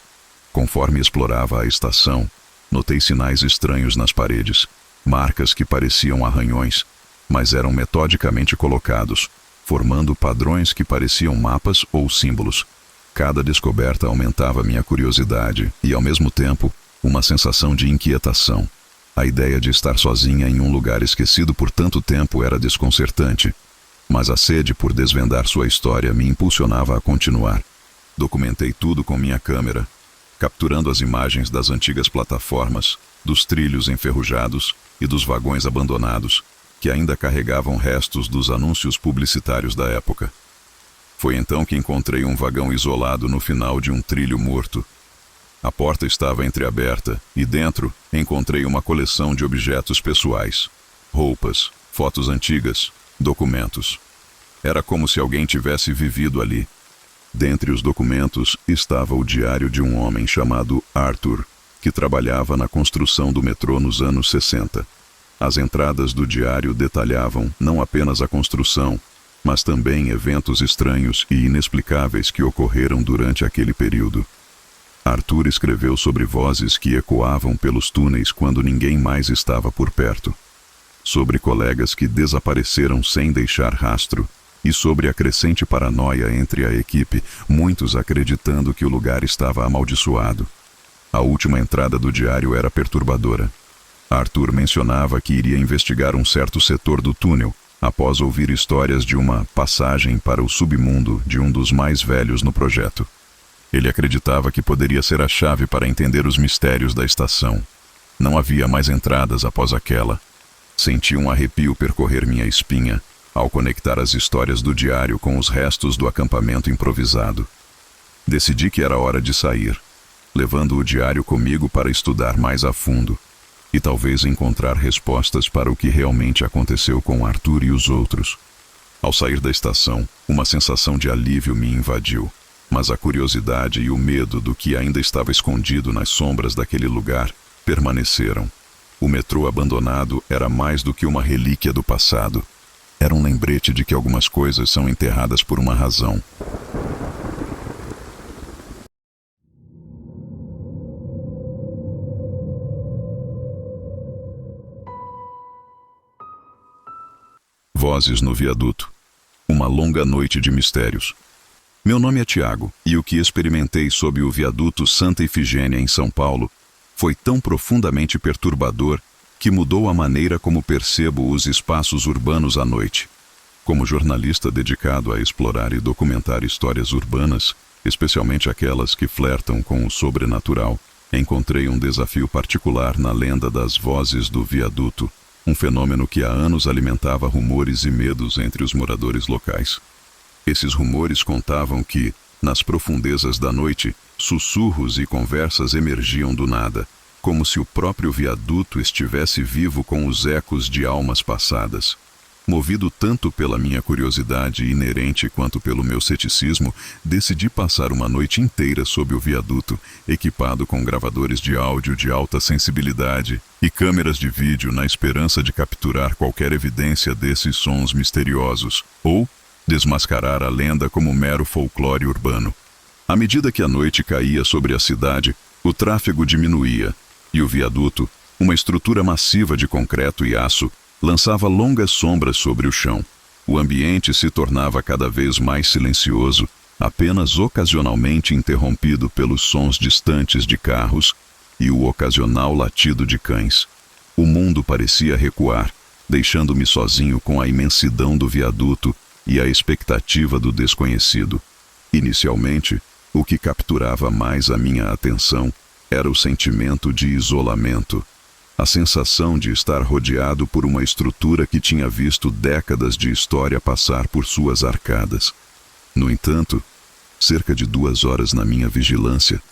Conforme explorava a estação, notei sinais estranhos nas paredes, marcas que pareciam arranhões, mas eram metodicamente colocados, formando padrões que pareciam mapas ou símbolos. Cada descoberta aumentava minha curiosidade e, ao mesmo tempo, uma sensação de inquietação. A ideia de estar sozinha em um lugar esquecido por tanto tempo era desconcertante, mas a sede por desvendar sua história me impulsionava a continuar. Documentei tudo com minha câmera, capturando as imagens das antigas plataformas, dos trilhos enferrujados e dos vagões abandonados, que ainda carregavam restos dos anúncios publicitários da época. Foi então que encontrei um vagão isolado no final de um trilho morto. A porta estava entreaberta e dentro encontrei uma coleção de objetos pessoais, roupas, fotos antigas, documentos. Era como se alguém tivesse vivido ali. Dentre os documentos estava o diário de um homem chamado Arthur, que trabalhava na construção do metrô nos anos 60. As entradas do diário detalhavam não apenas a construção, mas também eventos estranhos e inexplicáveis que ocorreram durante aquele período. Arthur escreveu sobre vozes que ecoavam pelos túneis quando ninguém mais estava por perto, sobre colegas que desapareceram sem deixar rastro, e sobre a crescente paranoia entre a equipe, muitos acreditando que o lugar estava amaldiçoado. A última entrada do diário era perturbadora. Arthur mencionava que iria investigar um certo setor do túnel, após ouvir histórias de uma passagem para o submundo de um dos mais velhos no projeto. Ele acreditava que poderia ser a chave para entender os mistérios da estação. Não havia mais entradas após aquela. Senti um arrepio percorrer minha espinha, ao conectar as histórias do diário com os restos do acampamento improvisado. Decidi que era hora de sair, levando o diário comigo para estudar mais a fundo, e talvez encontrar respostas para o que realmente aconteceu com Arthur e os outros. Ao sair da estação, uma sensação de alívio me invadiu, mas a curiosidade e o medo do que ainda estava escondido nas sombras daquele lugar permaneceram. O metrô abandonado era mais do que uma relíquia do passado. Era um lembrete de que algumas coisas são enterradas por uma razão. Vozes no viaduto. Uma longa noite de mistérios. Meu nome é Tiago, e o que experimentei sob o viaduto Santa Ifigênia em São Paulo foi tão profundamente perturbador que mudou a maneira como percebo os espaços urbanos à noite. Como jornalista dedicado a explorar e documentar histórias urbanas, especialmente aquelas que flertam com o sobrenatural, encontrei um desafio particular na lenda das vozes do viaduto, um fenômeno que há anos alimentava rumores e medos entre os moradores locais. Esses rumores contavam que, nas profundezas da noite, sussurros e conversas emergiam do nada, como se o próprio viaduto estivesse vivo com os ecos de almas passadas. Movido tanto pela minha curiosidade inerente quanto pelo meu ceticismo, decidi passar uma noite inteira sob o viaduto, equipado com gravadores de áudio de alta sensibilidade e câmeras de vídeo na esperança de capturar qualquer evidência desses sons misteriosos, ou desmascarar a lenda como mero folclore urbano. À medida que a noite caía sobre a cidade, o tráfego diminuía, e o viaduto, uma estrutura massiva de concreto e aço, lançava longas sombras sobre o chão. O ambiente se tornava cada vez mais silencioso, apenas ocasionalmente interrompido pelos sons distantes de carros e o ocasional latido de cães. O mundo parecia recuar, deixando-me sozinho com a imensidão do viaduto e a expectativa do desconhecido. Inicialmente, o que capturava mais a minha atenção era o sentimento de isolamento. A sensação de estar rodeado por uma estrutura que tinha visto décadas de história passar por suas arcadas. No entanto, cerca de 2 horas na minha vigilância,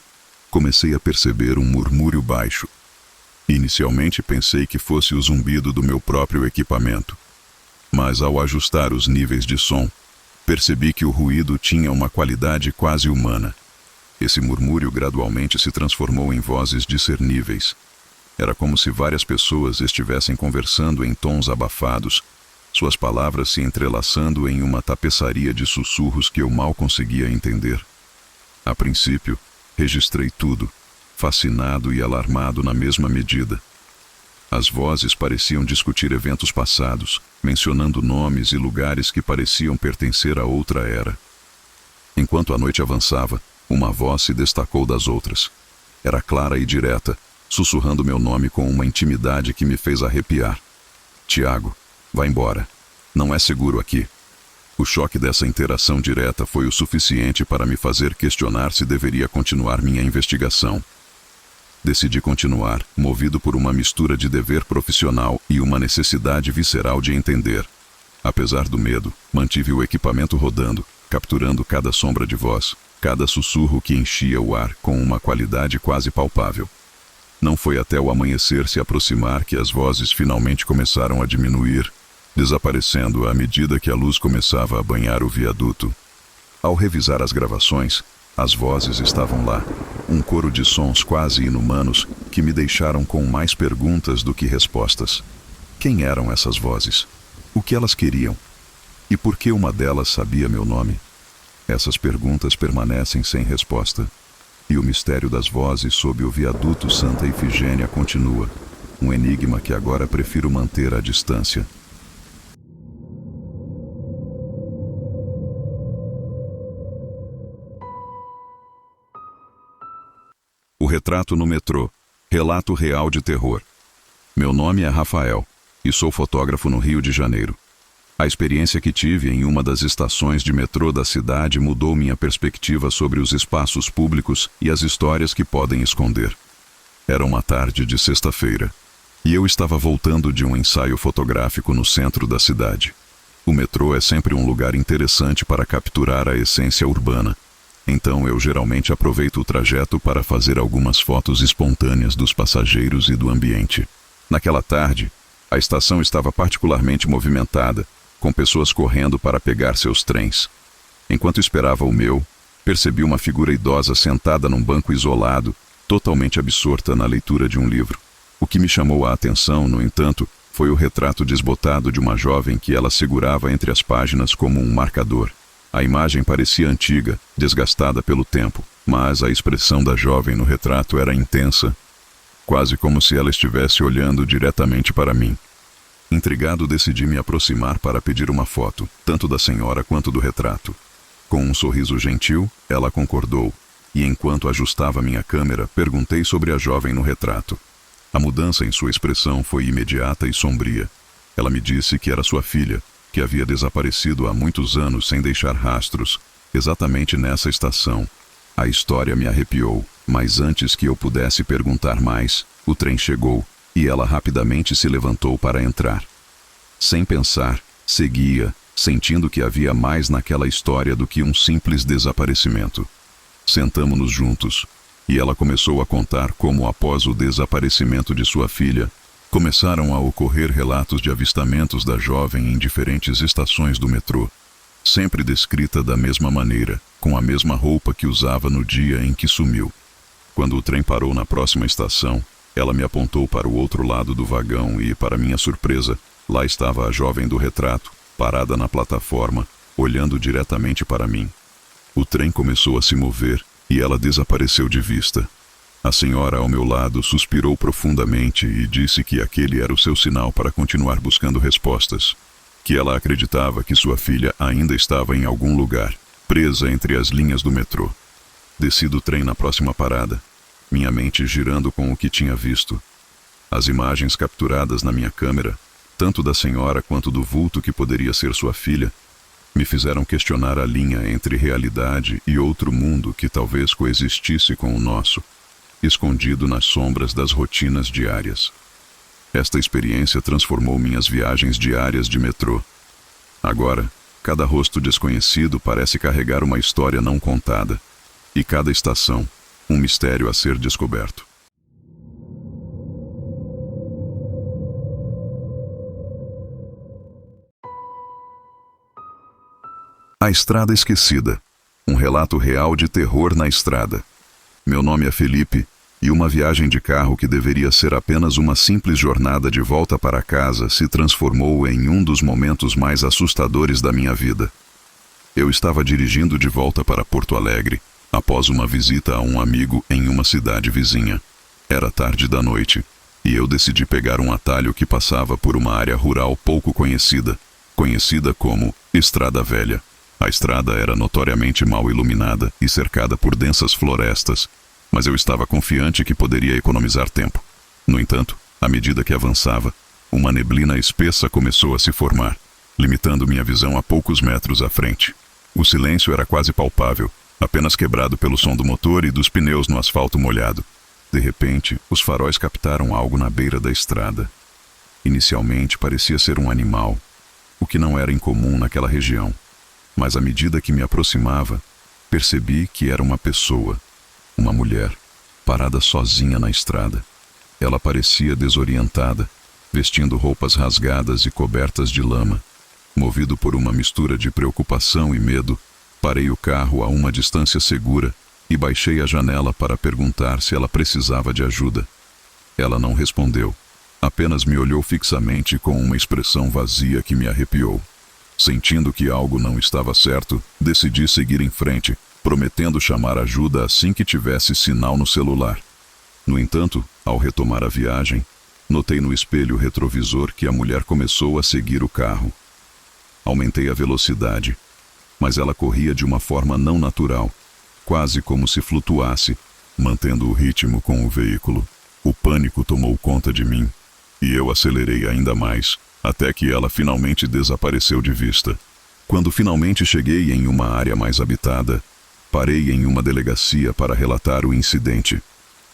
comecei a perceber um murmúrio baixo. Inicialmente pensei que fosse o zumbido do meu próprio equipamento, mas ao ajustar os níveis de som, percebi que o ruído tinha uma qualidade quase humana. Esse murmúrio gradualmente se transformou em vozes discerníveis. Era como se várias pessoas estivessem conversando em tons abafados, suas palavras se entrelaçando em uma tapeçaria de sussurros que eu mal conseguia entender. A princípio, registrei tudo, fascinado e alarmado na mesma medida. As vozes pareciam discutir eventos passados, mencionando nomes e lugares que pareciam pertencer a outra era. Enquanto a noite avançava, uma voz se destacou das outras. Era clara e direta, sussurrando meu nome com uma intimidade que me fez arrepiar. Tiago, vá embora. Não é seguro aqui. O choque dessa interação direta foi o suficiente para me fazer questionar se deveria continuar minha investigação. Decidi continuar, movido por uma mistura de dever profissional e uma necessidade visceral de entender. Apesar do medo, mantive o equipamento rodando, capturando cada sombra de voz, cada sussurro que enchia o ar com uma qualidade quase palpável. Não foi até o amanhecer se aproximar que as vozes finalmente começaram a diminuir, desaparecendo à medida que a luz começava a banhar o viaduto. Ao revisar as gravações, as vozes estavam lá, um coro de sons quase inumanos que me deixaram com mais perguntas do que respostas. Quem eram essas vozes? O que elas queriam? E por que uma delas sabia meu nome? Essas perguntas permanecem sem resposta. E o mistério das vozes sob o viaduto Santa Ifigênia continua, um enigma que agora prefiro manter à distância. O retrato no metrô. Relato real de terror. Meu nome é Rafael e sou fotógrafo no Rio de Janeiro. A experiência que tive em uma das estações de metrô da cidade mudou minha perspectiva sobre os espaços públicos e as histórias que podem esconder. Era uma tarde de sexta-feira, e eu estava voltando de um ensaio fotográfico no centro da cidade. O metrô é sempre um lugar interessante para capturar a essência urbana, então eu geralmente aproveito o trajeto para fazer algumas fotos espontâneas dos passageiros e do ambiente. Naquela tarde, a estação estava particularmente movimentada, com pessoas correndo para pegar seus trens. Enquanto esperava o meu, percebi uma figura idosa sentada num banco isolado, totalmente absorta na leitura de um livro. O que me chamou a atenção, no entanto, foi o retrato desbotado de uma jovem que ela segurava entre as páginas como um marcador. A imagem parecia antiga, desgastada pelo tempo, mas a expressão da jovem no retrato era intensa, quase como se ela estivesse olhando diretamente para mim. Intrigado, decidi me aproximar para pedir uma foto, tanto da senhora quanto do retrato. Com um sorriso gentil, ela concordou, e enquanto ajustava minha câmera, perguntei sobre a jovem no retrato. A mudança em sua expressão foi imediata e sombria. Ela me disse que era sua filha, que havia desaparecido há muitos anos sem deixar rastros, exatamente nessa estação. A história me arrepiou, mas antes que eu pudesse perguntar mais, o trem chegou, e ela rapidamente se levantou para entrar. Sem pensar, seguia, sentindo que havia mais naquela história do que um simples desaparecimento. Sentamo-nos juntos, e ela começou a contar como, após o desaparecimento de sua filha, começaram a ocorrer relatos de avistamentos da jovem em diferentes estações do metrô, sempre descrita da mesma maneira, com a mesma roupa que usava no dia em que sumiu. Quando o trem parou na próxima estação, ela me apontou para o outro lado do vagão e, para minha surpresa, lá estava a jovem do retrato, parada na plataforma, olhando diretamente para mim. O trem começou a se mover e ela desapareceu de vista. A senhora ao meu lado suspirou profundamente e disse que aquele era o seu sinal para continuar buscando respostas, que ela acreditava que sua filha ainda estava em algum lugar, presa entre as linhas do metrô. Desci do trem na próxima parada, minha mente girando com o que tinha visto. As imagens capturadas na minha câmera, tanto da senhora quanto do vulto que poderia ser sua filha, me fizeram questionar a linha entre realidade e outro mundo que talvez coexistisse com o nosso, escondido nas sombras das rotinas diárias. Esta experiência transformou minhas viagens diárias de metrô. Agora, cada rosto desconhecido parece carregar uma história não contada, e cada estação, um mistério a ser descoberto. A Estrada Esquecida. Um relato real de terror na estrada. Meu nome é Felipe, e uma viagem de carro que deveria ser apenas uma simples jornada de volta para casa se transformou em um dos momentos mais assustadores da minha vida. Eu estava dirigindo de volta para Porto Alegre, após uma visita a um amigo em uma cidade vizinha. Era tarde da noite, e eu decidi pegar um atalho que passava por uma área rural pouco conhecida como Estrada Velha. A estrada era notoriamente mal iluminada e cercada por densas florestas, mas eu estava confiante que poderia economizar tempo. No entanto, à medida que avançava, uma neblina espessa começou a se formar, limitando minha visão a poucos metros à frente. O silêncio era quase palpável, apenas quebrado pelo som do motor e dos pneus no asfalto molhado. De repente, os faróis captaram algo na beira da estrada. Inicialmente parecia ser um animal, o que não era incomum naquela região. Mas à medida que me aproximava, percebi que era uma pessoa, uma mulher, parada sozinha na estrada. Ela parecia desorientada, vestindo roupas rasgadas e cobertas de lama. Movido por uma mistura de preocupação e medo, parei o carro a uma distância segura e baixei a janela para perguntar se ela precisava de ajuda. Ela não respondeu, apenas me olhou fixamente com uma expressão vazia que me arrepiou. Sentindo que algo não estava certo, decidi seguir em frente, prometendo chamar ajuda assim que tivesse sinal no celular. No entanto, ao retomar a viagem, notei no espelho retrovisor que a mulher começou a seguir o carro. Aumentei a velocidade, mas ela corria de uma forma não natural, quase como se flutuasse, mantendo o ritmo com o veículo. O pânico tomou conta de mim, e eu acelerei ainda mais, até que ela finalmente desapareceu de vista. Quando finalmente cheguei em uma área mais habitada, parei em uma delegacia para relatar o incidente.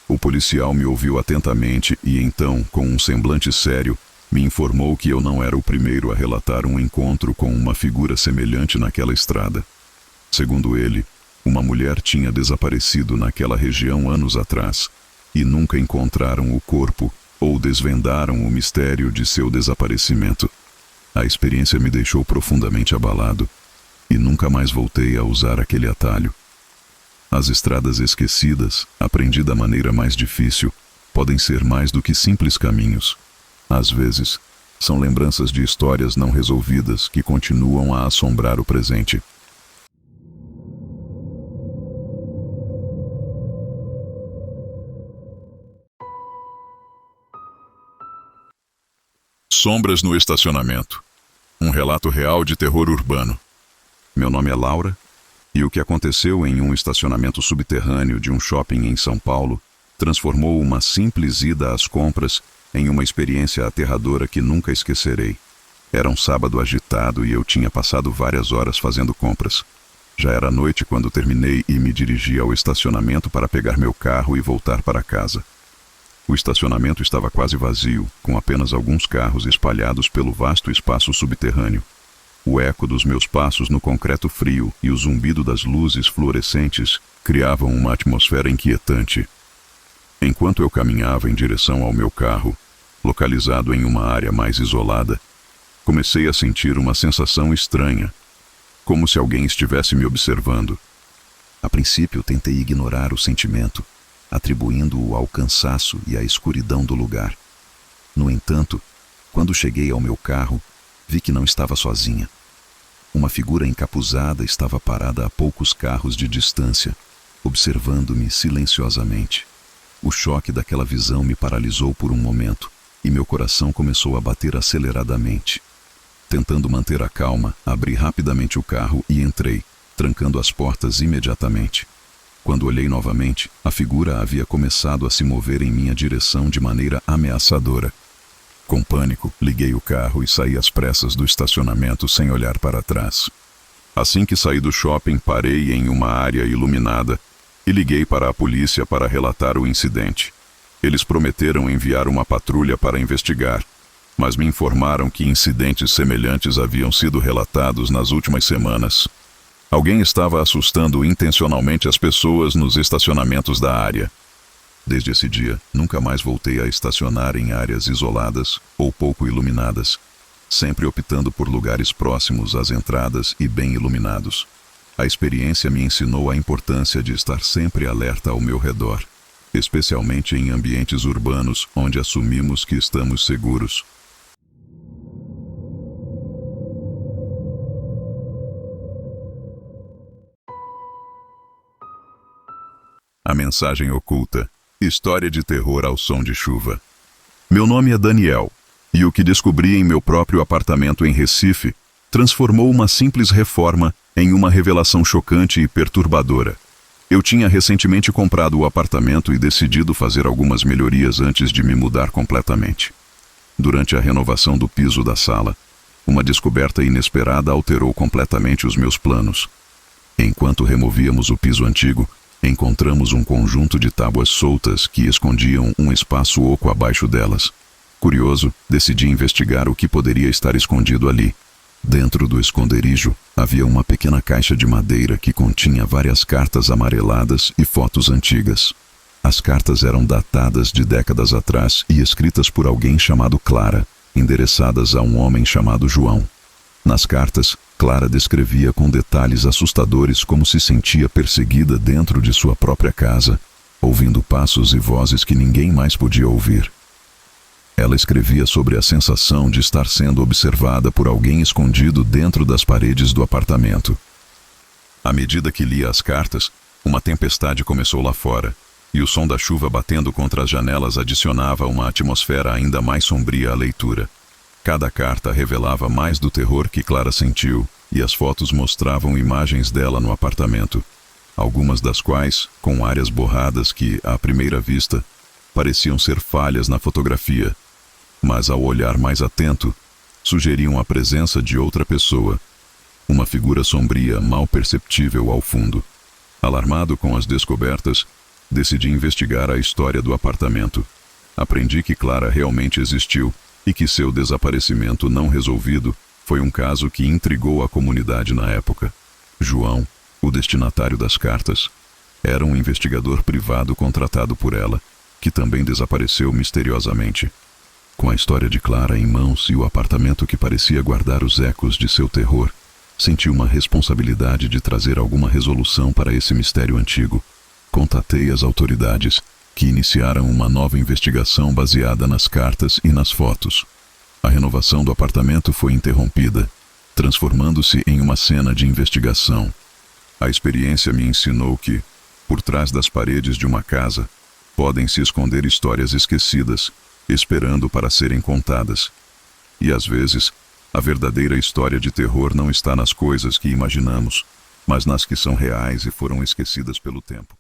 O policial me ouviu atentamente e então, com um semblante sério, me informou que eu não era o primeiro a relatar um encontro com uma figura semelhante naquela estrada. Segundo ele, uma mulher tinha desaparecido naquela região anos atrás, e nunca encontraram o corpo ou desvendaram o mistério de seu desaparecimento. A experiência me deixou profundamente abalado, e nunca mais voltei a usar aquele atalho. As estradas esquecidas, aprendi da maneira mais difícil, podem ser mais do que simples caminhos. Às vezes, são lembranças de histórias não resolvidas que continuam a assombrar o presente. Sombras no estacionamento. Um relato real de terror urbano. Meu nome é Laura, e o que aconteceu em um estacionamento subterrâneo de um shopping em São Paulo transformou uma simples ida às compras em uma experiência aterradora que nunca esquecerei. Era um sábado agitado e eu tinha passado várias horas fazendo compras. Já era noite quando terminei e me dirigi ao estacionamento para pegar meu carro e voltar para casa. O estacionamento estava quase vazio, com apenas alguns carros espalhados pelo vasto espaço subterrâneo. O eco dos meus passos no concreto frio e o zumbido das luzes fluorescentes criavam uma atmosfera inquietante. Enquanto eu caminhava em direção ao meu carro, localizado em uma área mais isolada, comecei a sentir uma sensação estranha, como se alguém estivesse me observando. A princípio, tentei ignorar o sentimento, atribuindo-o ao cansaço e à escuridão do lugar. No entanto, quando cheguei ao meu carro, vi que não estava sozinha. Uma figura encapuzada estava parada a poucos carros de distância, observando-me silenciosamente. O choque daquela visão me paralisou por um momento, e meu coração começou a bater aceleradamente. Tentando manter a calma, abri rapidamente o carro e entrei, trancando as portas imediatamente. Quando olhei novamente, a figura havia começado a se mover em minha direção de maneira ameaçadora. Com pânico, liguei o carro e saí às pressas do estacionamento sem olhar para trás. Assim que saí do shopping, parei em uma área iluminada e liguei para a polícia para relatar o incidente. Eles prometeram enviar uma patrulha para investigar, mas me informaram que incidentes semelhantes haviam sido relatados nas últimas semanas. Alguém estava assustando intencionalmente as pessoas nos estacionamentos da área. Desde esse dia, nunca mais voltei a estacionar em áreas isoladas ou pouco iluminadas, sempre optando por lugares próximos às entradas e bem iluminados. A experiência me ensinou a importância de estar sempre alerta ao meu redor, especialmente em ambientes urbanos onde assumimos que estamos seguros. A mensagem oculta. História de terror ao som de chuva. Meu nome é Daniel, e o que descobri em meu próprio apartamento em Recife transformou uma simples reforma em uma revelação chocante e perturbadora. Eu tinha recentemente comprado o apartamento e decidido fazer algumas melhorias antes de me mudar completamente. Durante a renovação do piso da sala, uma descoberta inesperada alterou completamente os meus planos. Enquanto removíamos o piso antigo, encontramos um conjunto de tábuas soltas que escondiam um espaço oco abaixo delas. Curioso, decidi investigar o que poderia estar escondido ali. Dentro do esconderijo, havia uma pequena caixa de madeira que continha várias cartas amareladas e fotos antigas. As cartas eram datadas de décadas atrás e escritas por alguém chamado Clara, endereçadas a um homem chamado João. Nas cartas, Clara descrevia com detalhes assustadores como se sentia perseguida dentro de sua própria casa, ouvindo passos e vozes que ninguém mais podia ouvir. Ela escrevia sobre a sensação de estar sendo observada por alguém escondido dentro das paredes do apartamento. À medida que lia as cartas, uma tempestade começou lá fora, e o som da chuva batendo contra as janelas adicionava uma atmosfera ainda mais sombria à leitura. Cada carta revelava mais do terror que Clara sentiu, e as fotos mostravam imagens dela no apartamento, algumas das quais com áreas borradas que, à primeira vista, pareciam ser falhas na fotografia, mas ao olhar mais atento, sugeriam a presença de outra pessoa, uma figura sombria mal perceptível ao fundo. Alarmado com as descobertas, decidi investigar a história do apartamento. Aprendi que Clara realmente existiu, e que seu desaparecimento não resolvido foi um caso que intrigou a comunidade na época. João, o destinatário das cartas, era um investigador privado contratado por ela, que também desapareceu misteriosamente. Com a história de Clara em mãos e o apartamento que parecia guardar os ecos de seu terror, senti uma responsabilidade de trazer alguma resolução para esse mistério antigo. Contatei as autoridades, que iniciaram uma nova investigação baseada nas cartas e nas fotos. A renovação do apartamento foi interrompida, transformando-se em uma cena de investigação. A experiência me ensinou que, por trás das paredes de uma casa, podem se esconder histórias esquecidas, esperando para serem contadas. E às vezes, a verdadeira história de terror não está nas coisas que imaginamos, mas nas que são reais e foram esquecidas pelo tempo.